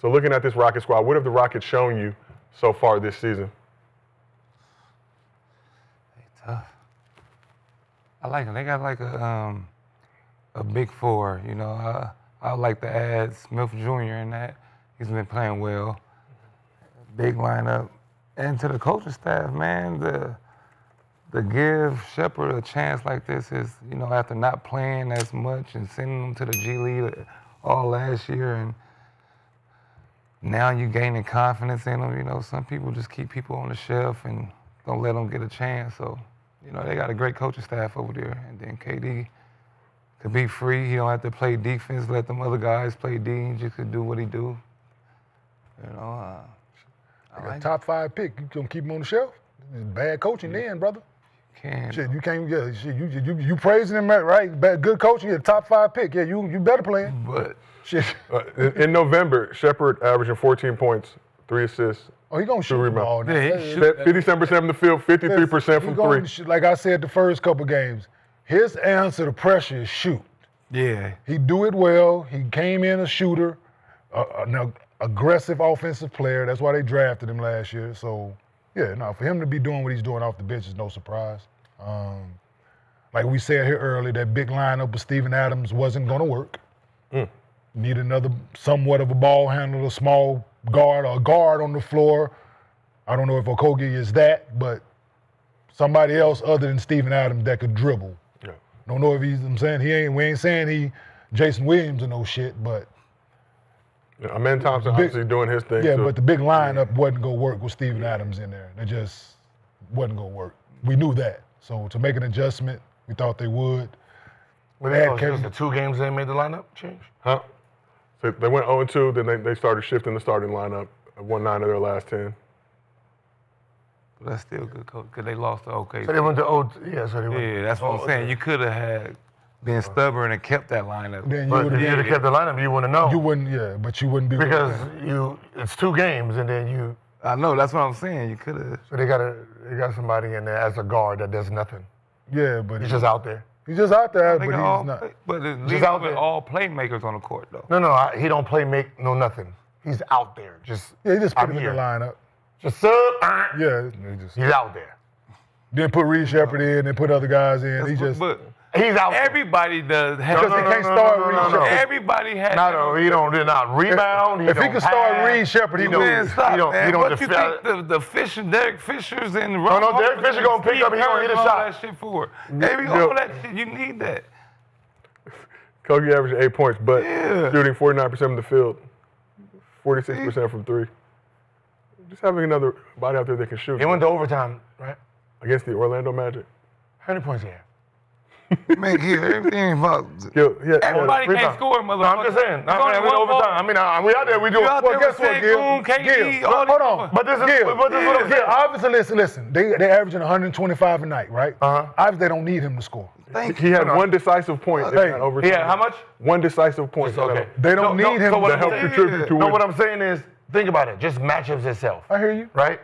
So looking at this Rocket squad, what have the Rockets shown you so far this season? They tough. I like them. They got like a big four. You know, I would like to add Smith Jr. in that. He's been playing well. Big lineup. And to the coaching staff, man, to give Shepherd a chance like this is, you know, after not playing as much and sending him to the G League all last year, and now you're gaining confidence in them. You know, some people just keep people on the shelf and don't let them get a chance. So, you know, they got a great coaching staff over there. And then KD could be free. He don't have to play defense, let them other guys play D. He just could do what he do. You know, a top 5 pick, you gonna keep him on the shelf? It's bad coaching then, brother. Can. Shit, you can't. Yeah, shit, you praising him, right? Bad, good coaching. You're a top 5 pick. Yeah, you better play him. But shit. In November, Shepherd averaging 14 points, 3 assists. Oh, he gonna shoot the ball now. Yeah, 57% from the field, 53% from three. Like I said, the first couple games, his answer to pressure is shoot. yeah. He do it well. He came in a shooter, an aggressive offensive player. That's why they drafted him last year. So, yeah, no, for him to be doing what he's doing off the bench is no surprise. Like we said here earlier, that big lineup with Steven Adams wasn't going to work. Need another somewhat of a ball handler, a small guard, or a guard on the floor. I don't know if Okogie is that, but somebody else other than Steven Adams that could dribble. Yeah. Don't know if he's, I'm saying, we ain't saying he Jason Williams or no shit, but Yeah, Amen Thompson obviously doing his thing. yeah, too. but the big lineup wasn't gonna work with Steven Adams in there. It just wasn't gonna work. We knew that. So to make an adjustment, we thought they would. But they just the 2 games they made the lineup change? Huh? So they went 0-2, then they started shifting the starting lineup. Won 9 of their last 10. That's still good coach because they lost to OK. So they went to so they went. Yeah, that's what I'm saying. You could have been stubborn and kept that lineup. Then But if you would have kept the lineup, you wouldn't know. You wouldn't, yeah, but you wouldn't be Because it's 2 games and then you. I know, that's what I'm saying. You could have. So they got somebody in there as a guard that does nothing. Yeah, but He's just out there. he's just out there, but he's all, not. But at Just least out with there. all playmakers on the court, though. No, he don't play make no nothing. He's out there. Just Yeah, he just put I'm him in here. the lineup. Just sub. Yeah, he just He's out there. then put Reed Shepherd in, then put other guys in. He just But He's out there. everybody does. Have, Because he can't start Reed Shepherd. Everybody has. He don't rebound. if he don't can start pass, Reed Shepherd, he don't. Man, knows. stop, he don't. man. He don't What you defend. think the Fisher, Derek Fishers and No, Derek Fisher gonna pick up, he gonna hit a all shot. that shit for it. All that shit, you need that. Kogi averaging 8 points, but Yeah. shooting 49% from the field, 46% from 3. Just having another body out there that can shoot. He went to overtime, right? Against the Orlando Magic. How many points he had? Man, here, everything about. Yeah, Everybody can't rebound. score, No, motherfucker. I'm just saying. There's only We went one overtime. ball. We out there. We do. You out Well, there guess with what, Gil? Sengun, KD, all these Hold on. But this is. Gil, But this is what I'm saying. obviously, listen. They averaging 125 a night, right? Obviously, they don't need him to score. He had one decisive point in that overtime. Yeah, how much? One decisive point. It's okay. They don't need him so what to I'm help saying- contribute to No, win. what I'm saying is, think about it. Just matchups itself, I hear you. right?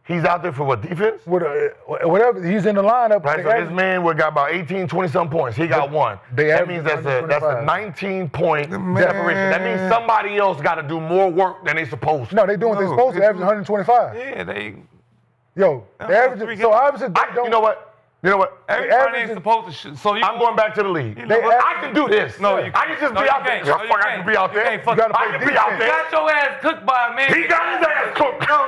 He's out there for what, defense? Whatever, he's in the lineup. Right, they so this average- man got about 18, 20-some points. He got one. they That average means that's a 125. 19-point Man. separation. That means somebody else got to do more work than they supposed to. No, they doing what they're No, supposed to, it's- averaging 125. Yeah, they. Yo, they averaging, so obviously they don't. You know what? Everybody average ain't is- supposed to shoot. So you. I'm going back to the league. You know They what? I can do this. No, you I can just no, be you out there. can't. No, you Fuck, I can't. can be out You there. can't fuck- You gotta I play can be out defense. there. Got your ass cooked by a man. He got his ass cooked. No.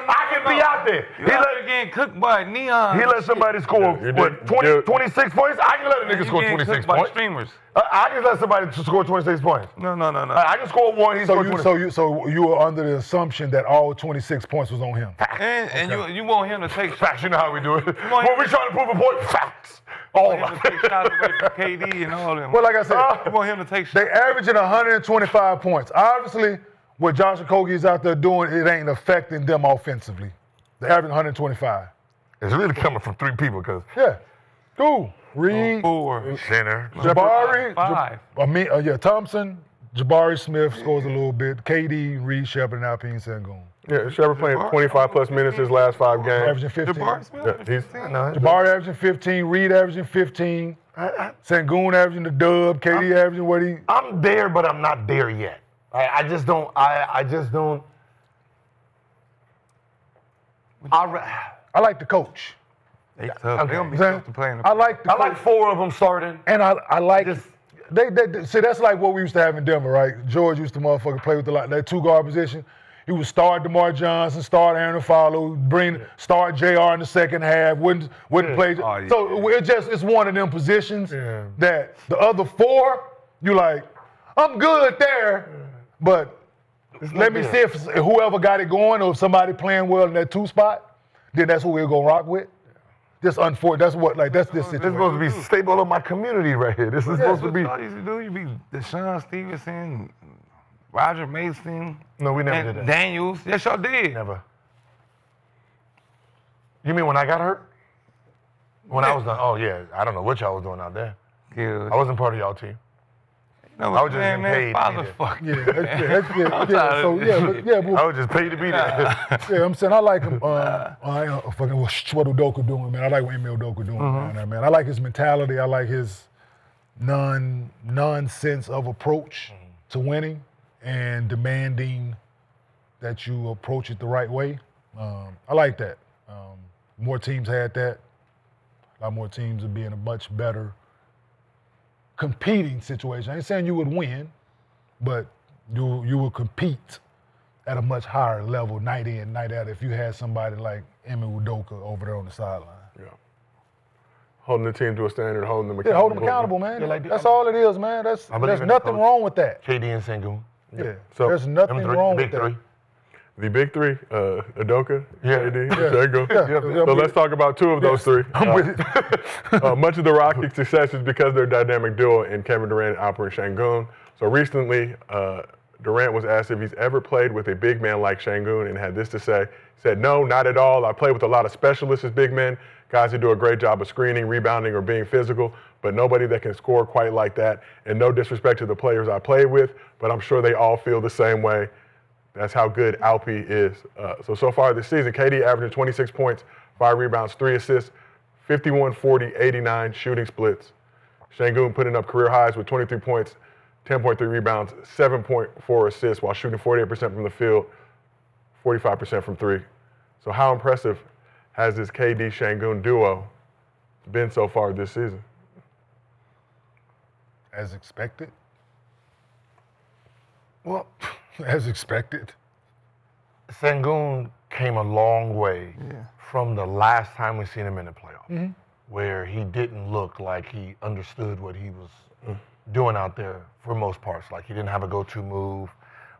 I can be out there. You out there getting cooked by Neon. He let somebody score, you what, did. 26 points? I can let a nigga You score getting 26 cooked by points. streamers. I can let somebody score 26 points. No. I can score one, he scored 26. So you were under the assumption that all 26 points was on him. And you want him to take shots. Facts, you know how we do it. want When we trying to prove a point, facts. All You want him to take shots away from KD and all them. Well, like I said, You want him to take they shots. averaging 125 points. Obviously, what Josh Okogie is out there doing, it ain't affecting them offensively. They're averaging 125. It's really coming from 3 people because Yeah, cool. Reed, 4. center. Jabari, 5. Thompson, Jabari Smith scores a little bit. KD, Reed Shepherd, and Alperen Sengun. Yeah, Shepherd playing 25-plus minutes his last 5 games. Averaging 15. Jabari Smith. Yeah, he's Jabari averaging 15, Reed averaging 15, Sengun averaging the dub, KD averaging what he. I'm there, but I'm not there yet. I just don't. I just don't. I like the coach. They tough. Okay. They don't be Okay. tough to play in the I like the I like coach. 4 of them starting. And I like Just- they see that's like what we used to have in Denver, right? George used to motherfucking play with that 2-guard position. He would start DeMar Johnson, start Aaron Aflalo, start JR in the second half, wouldn't play. Oh, yeah. So it's one of them positions Yeah. that the other 4, you like, I'm good there, but let me see if whoever got it going or if somebody playing well in that 2 spot, then that's who we're gonna rock with. Just unfortunate. That's this This is situation. supposed to be staple of my community right here. This is supposed to What be. y'all used to do, you be Deshaun Stevenson, Roger Mason, No, we never and did that. Daniels. Yes, y'all did. Never. You mean when I got hurt? When I was done? Oh yeah, I don't know what y'all was doing out there. Good. I wasn't part of y'all team. You know I was just man, getting paid to father be there. fuck. Yeah, that's I'm tired so of yeah, this but I was just paid to be there. yeah, I'm saying I like him. I fucking what Udoka doing, man. I like what Emil Udoka doing down there, man. I like his mentality. I like his nonsense of approach to winning and demanding that you approach it the right way. I like that. More teams had that. A lot more teams would be in a much better competing situation. I ain't saying you would win, but you would compete at a much higher level night in, night out if you had somebody like Emil Udoka over there on the sideline. Yeah. Holding the team to a standard, holding them Yeah, accountable. hold them accountable, man. Yeah, like, That's all it is, man. There's I believe in the nothing coach. wrong with that. KD and Sengun. Yeah, So, there's nothing Them three, wrong big with that. 3. The big 3, Udoka, Yeah. KD, Yeah. Sengun. Yeah. So let's talk about 2 of those 3. I'm with it. Much of the Rockets' success is because of their dynamic duo in Kevin Durant and Alperen Sengun. So recently, Durant was asked if he's ever played with a big man like Sengun and had this to say. He said, "No, not at all. I play with a lot of specialists as big men, guys who do a great job of screening, rebounding, or being physical, but nobody that can score quite like that. And no disrespect to the players I played with, but I'm sure they all feel the same way." That's how good Alpi is. So far this season, KD averaging 26 points, 5 rebounds, 3 assists, 51, 40, 89 shooting splits. Sengun putting up career highs with 23 points, 10.3 rebounds, 7.4 assists while shooting 48% from the field, 45% from 3. So how impressive has this KD Sengun duo been so far this season? As expected. Well, As expected. Sengun came a long way from the last time we seen him in the playoffs, where he didn't look like he understood what he was doing out there for most parts. Like he didn't have a go-to move,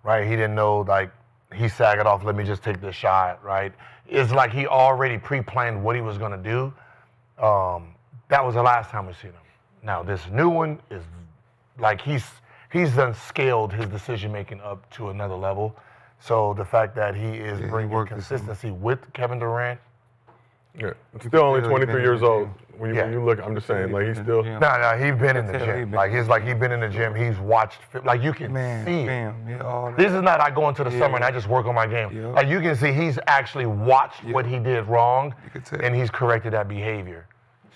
right? He didn't know, like, he sag it off, let me just take this shot, right? It's like he already pre-planned what he was gonna do. That was the last time we seen him. Now this new one is like he's done scaled his decision-making up to another level. So the fact that he is bringing worked with consistency with Kevin Durant. Yeah, it's still only He's 23 been years in the old. gym. When Yeah. you look, I'm just saying, like he's still. Yeah. No, he's been in the That's it, he gym. been Like in it's the like he's been in the gym. He's watched, like you can Man, see it. fam, yeah, all that. This is not I go into the summer and I just work on my game. Yeah. Like you can see he's actually watched what he did wrong You could tell. and he's corrected that behavior.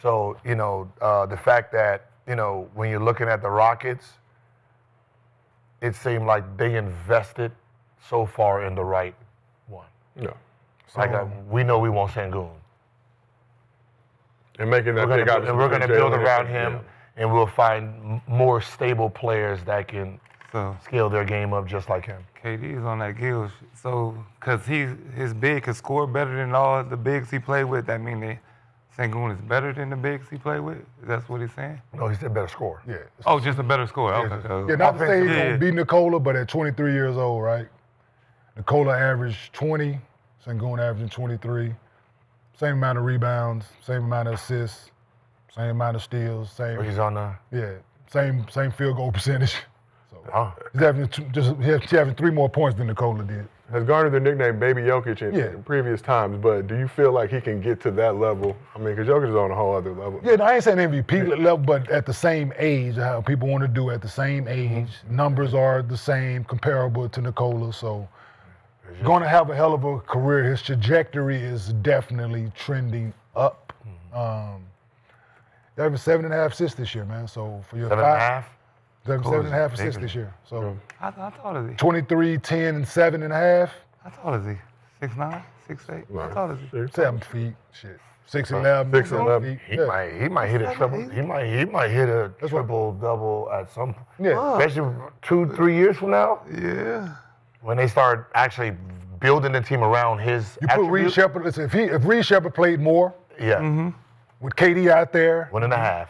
So, the fact that, when you're looking at the Rockets, it seemed like they invested so far in the right one. Yeah. Like we know we want Sengun. And making that We're big gonna, option and we're going to between build Jalen around and- him yeah. and we'll find more stable players that can So scale their game up just like him. KD is on that Gill. So, because his big can score better than all the bigs he played with, that mean that Sengun is better than the bigs he played with? That's what he's saying? No, he said better score. Yeah. Oh, just a better scorer. Okay. Yeah, not to say he's Yeah. gonna beat Nikola, but at 23 years old, right? Nikola averaged 20, Sengun averaging 23. Same amount of rebounds, same amount of assists, same amount of steals, same He's on same field goal percentage. So Oh. he's having 3 more points than Nikola did. Has garnered the nickname Baby Jokic in previous times, but do you feel like he can get to that level? I mean, because Jokic is on a whole other level. Yeah, no, I ain't saying MVP level, but at the same age, how people want to do at the same age. Numbers are the same, comparable to Nikola. So, going to have a hell of a career. His trajectory is definitely trending up. That was 7.5 assists this year, man. So for your 7.5? 7.5 assists bigger. this year. So I thought of it. 23, 10, and 7.5. I thought of it. 6'9", 6'8". I thought of it. 7 feet. Shit. 6'11". 6'11". He might hit a triple. He might hit a triple double at some point. Yeah. Especially 2-3 years from now. Yeah. When they start actually building the team around his You put Reed attributes. Shepard. Listen, if Reed Shepard played more Yeah. with KD out there, 1.5.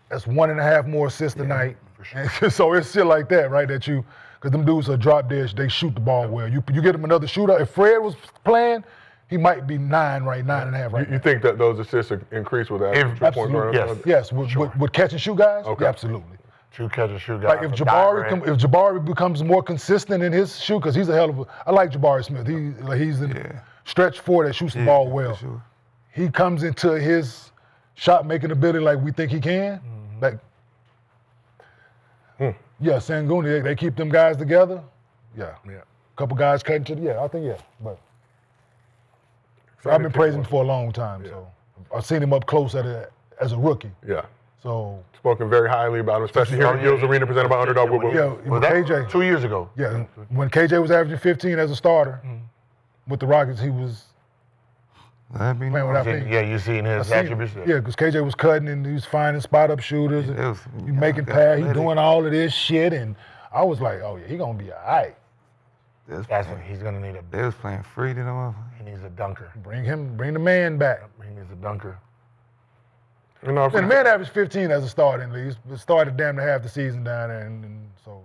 that's 1.5 more assists a night. And so it's shit like that, right? Because them dudes are drop dead. They shoot the ball well. You get him another shooter. If Fred was playing, he might be 9.5 right now. You think that those assists increase with that? Absolutely. Yes. Yes, with catch and shoot guys. Okay. Yeah, absolutely. True catch and shoot guy. Like if Jabari becomes more consistent in his shoot, because he's a hell of a. I like Jabari Smith. He's a stretch four that shoots the ball well. For sure. He comes into his shot making ability like we think he can. Like, yeah, Sengun, they keep them guys together. Yeah. Couple guys cutting to the, I think. But I've been praising him for a long time, so I've seen him up close as a rookie. Yeah. So Spoken very highly about him, especially here at Gilbert Arenas, presented by Underdog. Was that KJ 2 years ago? Yeah, when KJ was averaging 15 as a starter with the Rockets, he was That'd be playing without nice. me. Yeah, you seen his attributes there. Yeah, because KJ was cutting and he was finding spot up shooters and he making passes, he doing all of this shit, and I was like, oh yeah, he gonna be all right. That's what he's gonna need. They was playing free to them. He needs a dunker. Bring the man back. He needs a dunker. You know, And the man averaged 15 as a starter in the league. He started damn near half the season down there, and so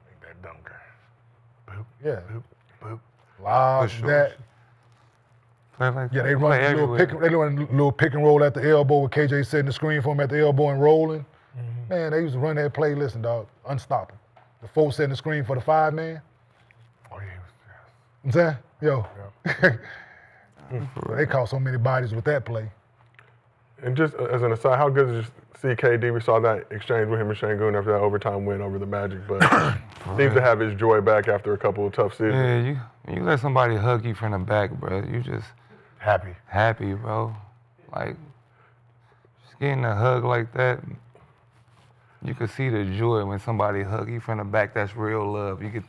Make that dunker. Boop, yeah, boop, boop. lob For sure. that. Play like Yeah, that. they Play everywhere. run a little pick and roll at the elbow with KJ setting the screen for him at the elbow and rolling. Man, they used to run that play. Listen, dog, unstoppable. The 4 setting the screen for the 5-man. Oh yeah. You know what I'm saying? Yo. They caught so many bodies with that play. And just as an aside, how good is it to see KD? We saw that exchange with him and Sengun after that overtime win over the Magic, but seems to have his joy back after a couple of tough seasons. Yeah, you let somebody hug you from the back, bro. You just happy, bro. Like, just getting a hug like that, you can see the joy when somebody hug you from the back. That's real love. You get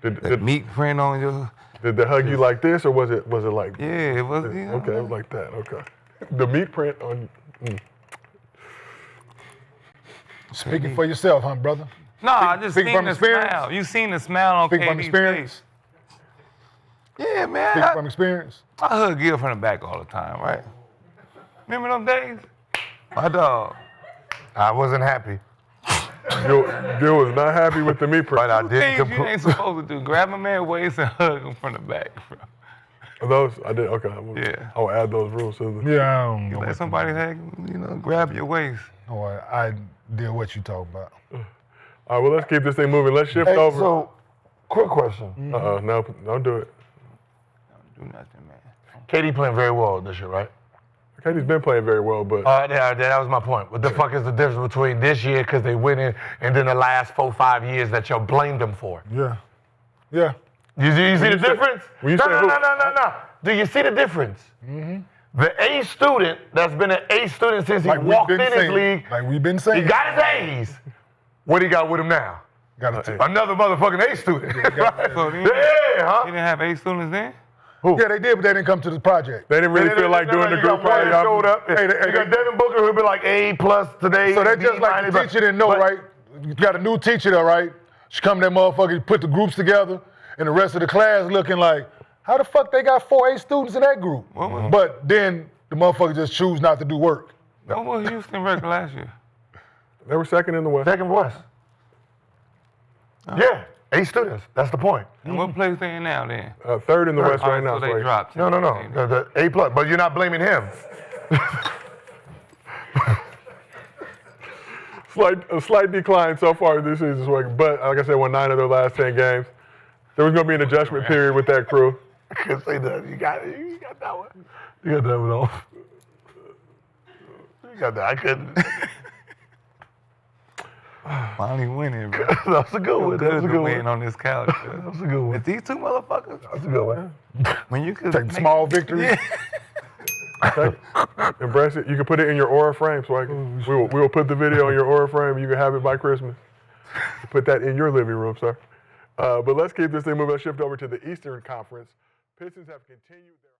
the meat print on your. Did they hug you like this, or was it like? Yeah, it was. Okay, it was like that. Okay. The meat print on. Speaking for yourself, huh, brother? No, I just speaking seen from the experience? smile. You seen the smile on Speaking from KD's experience. face. Yeah, man. Speaking from experience. I hug Gil from the back all the time, right? Remember them days? My dog. I wasn't happy. Gil was not happy with the meat print. But I Two didn't things you ain't supposed to do. Grab a man's waist and hug him from the back, bro. Those I did. Okay. Yeah. I'll add those rules to the. Yeah, I don't know. Let somebody grab your waist. No, I deal what you talking about. All right. Well, let's keep this thing moving. Let's shift Hey, over. so, quick question. No, don't do it. Don't do nothing, man. KD playing very well this year, right? KD's been playing very well, but That was my point. What the fuck is the difference between this year because they winning and then the last 4-5 years that y'all blamed them for? Yeah. Yeah. You see the say- difference? when you No. say who- Do you see the difference? The A student that's been an A student since he Like we've walked been in his saying. league, Like we've been he saying. got his A's. What he got with him now? Got to take. Another motherfucking A student. So you Yeah, didn't have 8 students then? Yeah, they did, but they didn't come to the project. they didn't really feel like doing the group party. party. Showed up. Hey, You got Devin Booker who'll be like A+ today. So that's just like the teacher didn't know, right? You got a new teacher there, right? She come to that motherfucker, put the groups together, and the rest of the class looking like, how the fuck they got 4 A students in that group? But then the motherfucker just choose not to do work. What was Houston record last year? They were second in the West. Second West. Yeah, A students. That's the point. And what place they in now then? Third in the West right now. So they so dropped. No. The A+. But you're not blaming him. A slight decline so far this season, but like I said, won 9 of their last 10 games. There was going to be an adjustment period with that crew. I couldn't say that. You got that one. You got that one off. You got that. I couldn't. Finally winning, bro. That was a good one. That was a Good to good win one. on this couch. Bro. That was a good one. With these two motherfuckers, That's a good one. when you could Take make- small victories. Okay? Embrace it. You can put it in your Aura frame, Swaggy. We will put the video in your Aura frame. You can have it by Christmas. put that in your living room, sir. But let's keep this thing moving. Let's shift over to the Eastern Conference. Pistons have continued their